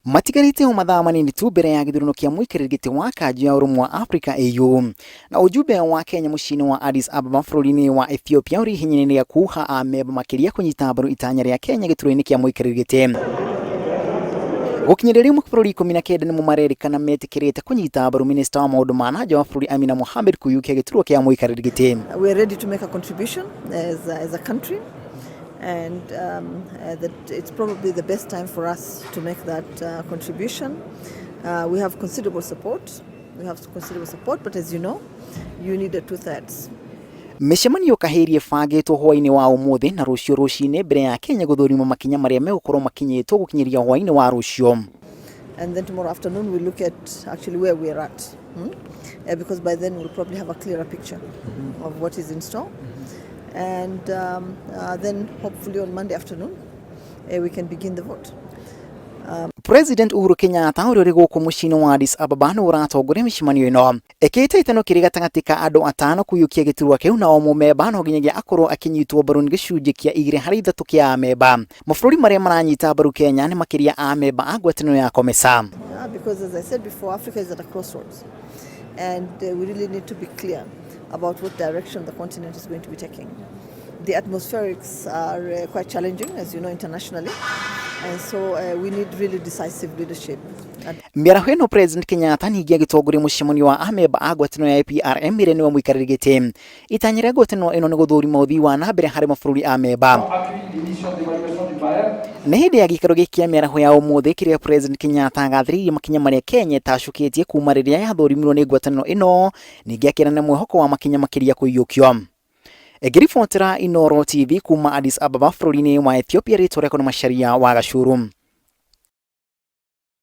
Matigarite Mathaa manini tu mbere ya githurano kia muikaririgiti wa kanju ya urumwe wa Afrika AU na ujumbe wa Kenya mucii-ini wa Addis Ababa bururi-ini wa Ethiopia uri hinyaniria kuha ameba makiria kunyita mbaru itanya ria Kenya giturwa-ini kia muikaririgiti. Gukinyiriria bururi kenda ni marerikana metikirite kunyita mbaru Minister wa maundu ma nja wa bururi Amina Mohamed kuiyukia giturwa kia muikaririgiti. We are ready to make a contribution as a country. And that it's probably the best time for us to make that contribution. We have considerable support. But as you know, you need a 2/3. Mishemanio kahirie fagitwo hwaini wa umuthi na rucio rucine mbere ya Kenya guthurima makinya maria megukorwo makinyitwo gukinyiria hwaini wa rucio. And then tomorrow afternoon we'll look at actually where we are at. Because by then we'll probably have a clearer picture of what is in store. And then hopefully on Monday afternoon we can begin the vote. President Uhuru Kenyatta uri guku mucii-ini wa Addis Ababa no uratongoria mishemanio ino ekite itano kiri gatagati ka andu atano kuiyukia giturwa kiu na omu memba no ginyagia akorwo akinyitwo mbaru ni gicunji kia 2/3 kia memba. Mabũrũri maria maranyita mbaru Kenya ni makiria a memba a ngwatanĩro ya COMESA. Because as I said before, Africa is at a crossroads and we really need to be clear about what direction the continent is going to be taking. The atmospherics are quite challenging, as you know, internationally, and so we need really decisive leadership. Miaraho ino President Kenyatta ningi agitongoria mucemanio wa ameba a ngwatanĩro ya aprm ire ni wa muikaririgiti. Itanya ria ngwatanĩro ino ni guthurima uthii wa na mbere hari mabũrũri a memba. Nĩ hĩndĩ ya giikaro gĩkĩ miaraho ya ũmũthĩ kĩrĩa President Kenyatta agathĩrĩirie makinya marĩa Kenya ĩtacukitie kuma rĩrĩa yathũrimirwo nĩ ngwatanĩro ĩno, ningĩ akĩrana mwĩhoko wa makinya makiria kuiyukio. Ngĩribotera Inooro TV kuma Addis Ababa bururi-ini wa Ethiopia, rĩtwa rĩakwa nĩ Macharia wa Gacuru.